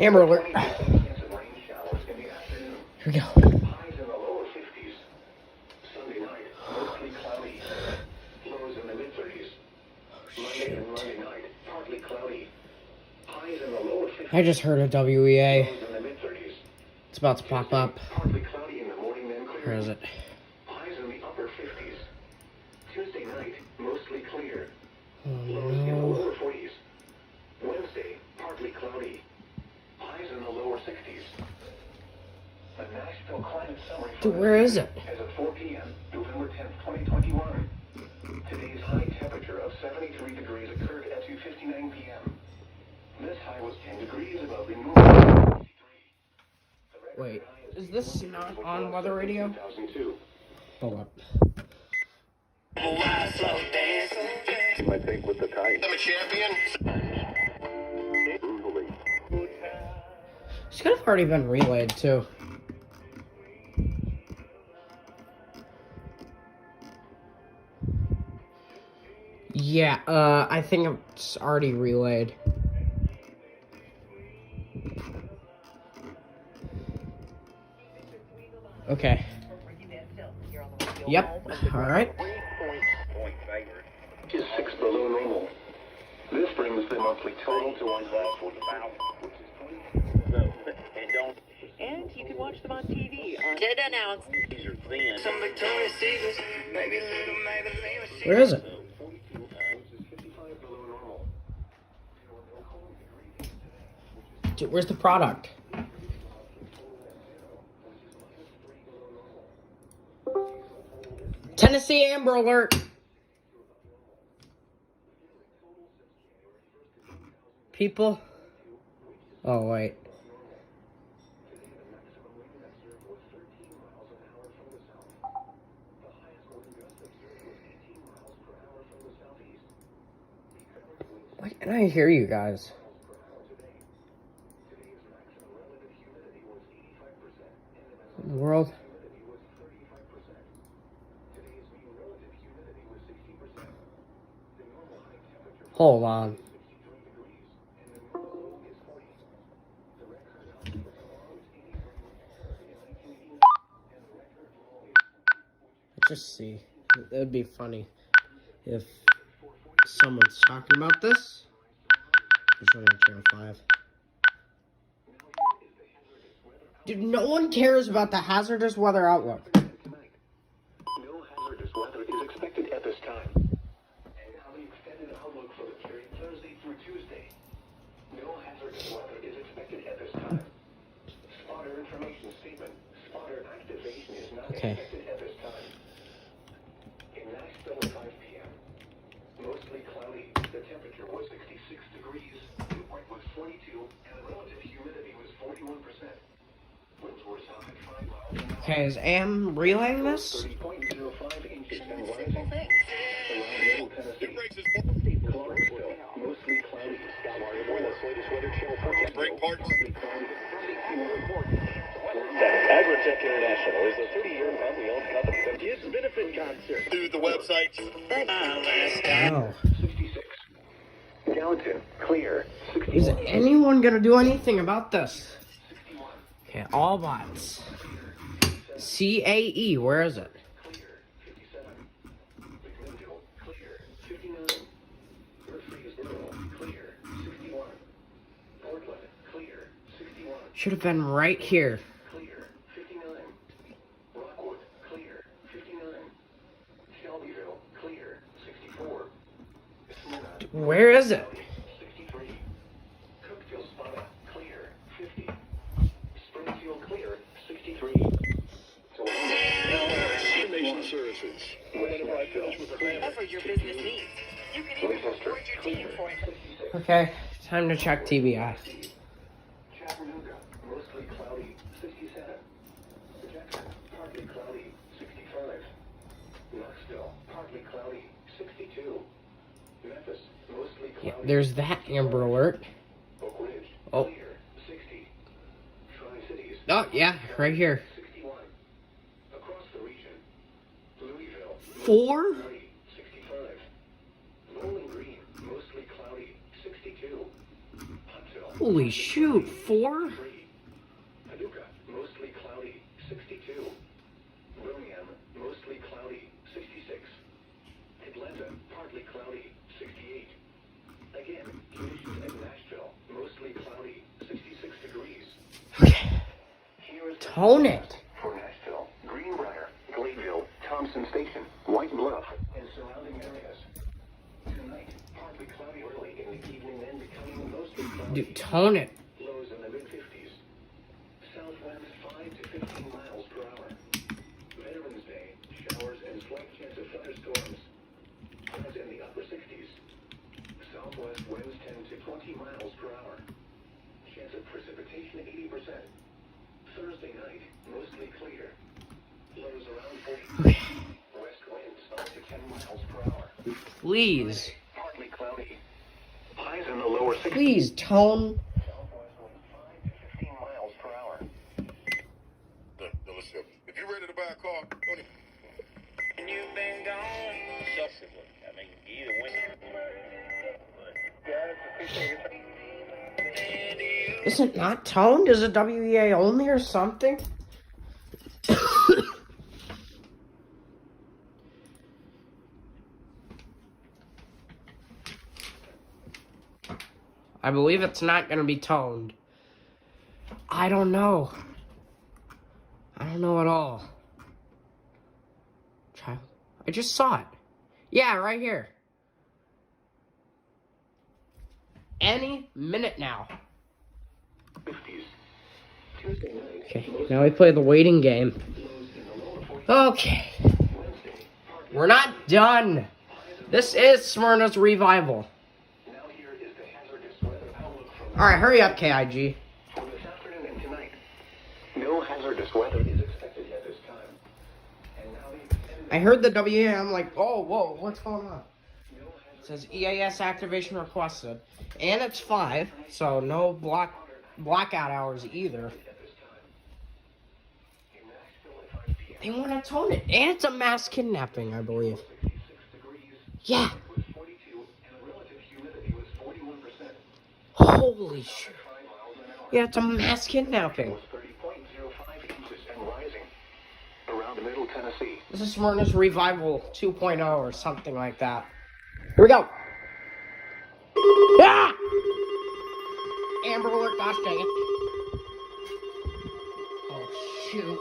Amber alert. Here we go. Highs in the lower 50s. Sunday night, mostly cloudy. Lows in the mid-30s. Monday and Monday night, partly cloudy. Highs in the lower 50s. I just heard a WEA. Lows in the mid-30s. It's about to pop up. Partly cloudy in the morning, then clear. Where is it? Highs in the upper 50s. Tuesday night, mostly clear. Oh, Lows in the no. lower 40s. Wednesday, partly cloudy. Highs in the lower 60s. The Nashville Climate Summary. Dude, where is it? As of 4 p.m., November 10th, 2021. Today's high temperature of 73 degrees occurred at 2:59 p.m. This high was 10 degrees above the normal 53. Wait, is this not on weather radio? 2002. Hold up. I think with the kite. I'm a champion. This could have already been relayed too. Yeah, I think it's already relayed. Okay. Yep. Alright. Is 6 below normal. This brings the monthly total to 1,000. And you can watch them on TV. Did announce. Some Victoria's Secrets, maybe little, Where is it? Dude, where's the product? Tennessee Amber Alert. People. Oh, wait. Why can't I hear you guys? What in the world? Hold on. Let's just see. It would be funny if someone's talking about this. It's only on Channel 5. Dude, no one cares about the hazardous weather outlook. No hazardous weather is expected at this time. And now the extended outlook for the period Thursday through Tuesday. No hazardous weather is expected at this time. Spotter information statement. Spotter activation is not expected at this time. In Nashville at 5 p.m. Mostly cloudy. The temperature was 66 degrees. Dew point was 42, and the relative humidity was 41%. Winds were south at 5 miles an hour. Okay, is AM relaying this? 30.05 inches and rising. Simple things. Around Middle Tennessee. Clarksville, mostly cloudy. This latest weather channel forecast. Break parts. Partly cloudy. 61. Agritech International is a 30-year family owned company that gives benefit concert. Through the website. Oh. 66. Gallatin, clear. 61. Is anyone gonna do anything about this? Okay, all bots. CAE, where is it? Clear. 57. McMinnville, clear. 59. Murfreesboro, clear. 61. Portland, clear. 61. Should have been right here. Clear. 59. Rockwood, clear. 59. Shelbyville, clear. 64. Smyrna, Where is it? 63. Cookville, Spada, clear. 50. Springfield, clear. 63. Nation Services. West Nashville, Whatever your business needs. You can even Leicester, reward your team for it. Okay, time to check TBI. Chattanooga, mostly cloudy. 67. Jackson, partly cloudy. 65. Knoxville, partly cloudy. 62. Memphis, mostly Yeah, cloudy. there's that Amber Alert. Oak Ridge, Oh. clear. 60. Tri-Cities, Oh, yeah, right here. 61. Across the region, Louisville, 4? cloudy. 65. Bowling Green, mostly cloudy. 62. Huntsville, Holy shoot, 4? Paducah, mostly cloudy, 62. Birmingham, mostly cloudy, 66. Atlanta, partly cloudy, 68. Again, conditions at Nashville, mostly cloudy, 66 degrees. Okay. Here is Tone it. for Nashville, Greenbrier, Gladeville, Thompson Station, White Bluff, and surrounding areas. Tonight, partly cloudy early in the evening, then becoming mostly cloudy. Dude, tone it. Lows in the mid-50s. Southwinds 5 to 15 miles per hour. Veterans Day, showers and slight chance of thunderstorms. Highs in the upper 60s. Southwest winds 10 to 20 miles per hour. Chance of precipitation 80%. Thursday night, mostly clear. Lows around 40. West winds up to 10 miles per hour. Please. Partly cloudy. Highs in the lower 60s. Please, tone. Southwest winds 5 to 15 miles per hour. Listen, if you're ready to buy a car, go ahead. And you've been gone. Selfishly. I mean, either win. Is it not toned? Is it WEA only or something? I believe it's not going to be toned. I don't know. I don't know at all. I just saw it. Yeah, right here. Any minute now. 50s. Tuesday night. Okay, now we play the waiting game. Okay. We're not done. This is Smyrna's revival. Now here is the hazardous weather outlook from Alright, hurry up, KIG. for this afternoon and tonight. No hazardous weather is expected at this time. And now the extended I heard the WEA, I'm like, oh, whoa, what's going on? It says EAS activation requested. And it's 5, so no blackout hours either. at this time. In Nashville at 5 p.m. They want to tone it. And it's a mass kidnapping, I believe. 66 degrees. Yeah. It was 42 and the relative humidity was 41%. Holy shit. 5 miles an hour. Yeah, it's a mass kidnapping. Was 30.05 inches and rising. Around Middle Tennessee. This is Smyrna's revival 2.0 or something like that. Here we go. Ah! Amber alert, gosh dang it. Oh, shoot.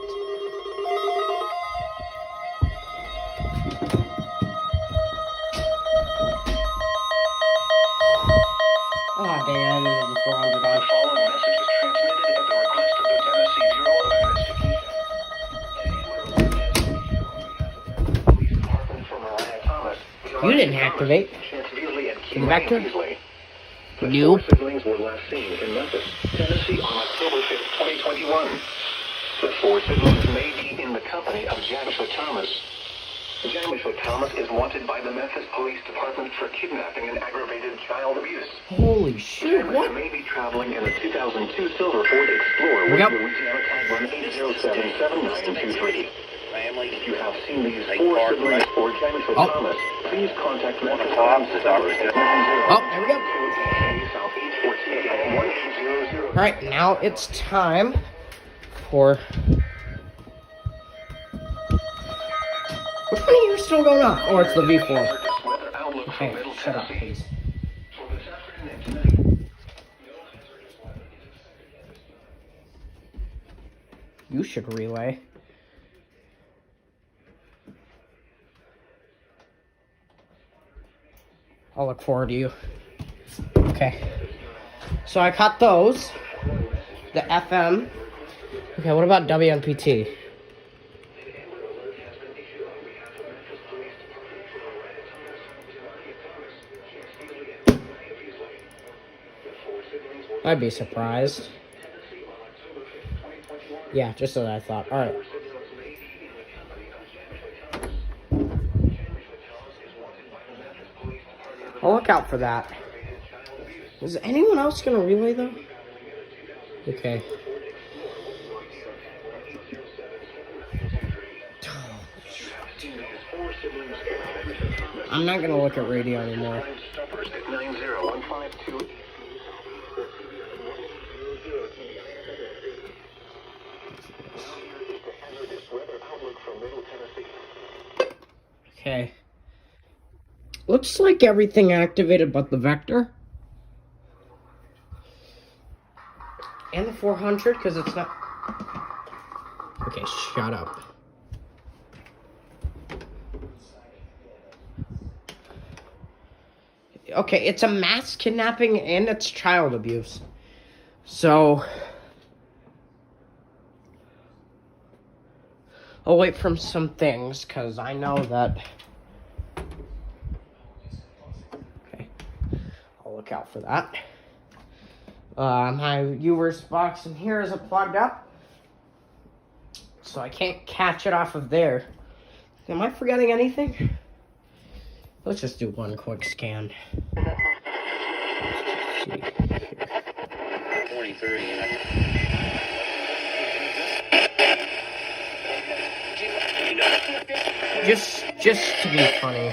Oh, dang it, I didn't have the 400 on. The following message is transmitted at the request of the Tennessee Bureau of Investigation. Police Department for Mariah Thomas. You didn't activate. Chance Beasley and Come back to- Beasley. The You. four siblings were last seen in Memphis, Tennessee on October 5th, 2021. The four siblings may be in the company of Joshua Thomas. Joshua Thomas is wanted by the Memphis Police Department for kidnapping and aggravated child abuse. Holy shit, Joshua what? may be traveling in a 2002 Silver Ford Explorer with Yep. Louisiana tag run 8077923. Family. If you have seen these Like four Park siblings Right. or Joshua Oh. Thomas, please contact Memphis Tom's Police is ours. Department Oh, there we go. South East 1800. Alright, now it's time for... Which one of you are still going on? Oh, it's the V4. Weather outlook for Hey, Middle shut up, Tennessee. please. For this afternoon and tonight, no hazardous weather is expected at this time. You should relay. I'll look forward to you. Okay. So I caught those. The FM. Okay, what about WNPT? I'd be surprised. Yeah, just as I thought. Alright. I'll look out for that. Is anyone else gonna relay though? Okay. I'm not gonna look at radio anymore. Stoppers at 90152. Okay. Looks like everything activated but the vector. And the 400, because it's not... Okay, shut up. Okay, it's a mass kidnapping and it's child abuse. So... I'll wait for some things, because I know that... Okay. I'll look out for that. My viewer's box in here isn't plugged up, so I can't catch it off of there. Am I forgetting anything? Let's just do one quick scan. 2030. Just to be funny.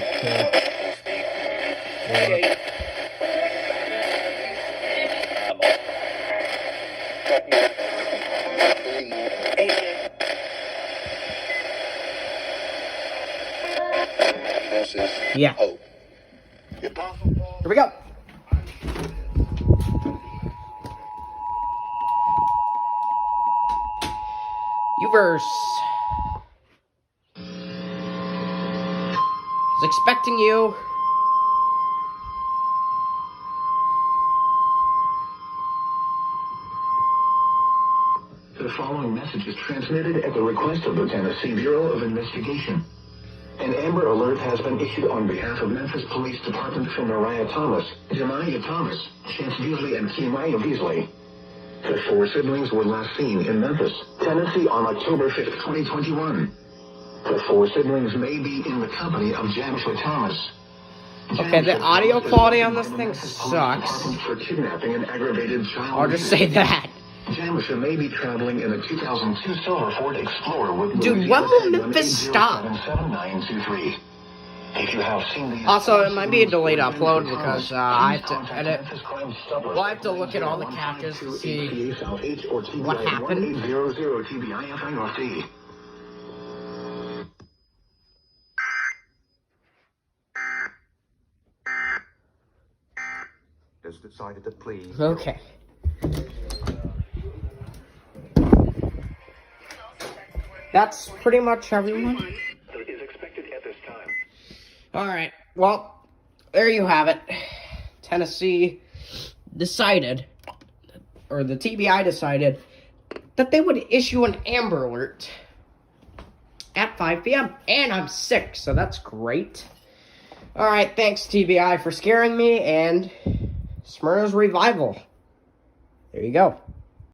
Yeah. Yeah. Here we go. Uverse. Was expecting you. The following message is transmitted at the request of the Tennessee Bureau of Investigation. An Amber Alert has been issued on behalf of Memphis Police Department from Mariah Thomas, Jemiah Thomas, Chance Beasley, and Kimaya Beasley. The four siblings were last seen in Memphis, Tennessee on October 5th, 2021. The four siblings may be in the company of Jamish Thomas. Okay, the audio quality on this thing sucks. For kidnapping and aggravated child I'll just say that. Jamisha may be traveling in a 2002 silver Ford Explorer with... Dude, when will Memphis stop? 7923. If you have seen these... Also, it might be a delayed upload because I have to edit. Well, I have to look at all the captures to see what happened. Has decided to plead. Okay. That's pretty much everyone. Is expected at this time. Alright, well, there you have it. Tennessee decided, or the TBI decided, that they would issue an Amber Alert at 5 p.m. And I'm sick, so that's great. Alright, thanks TBI for scaring me, and Smyrna's revival. There you go.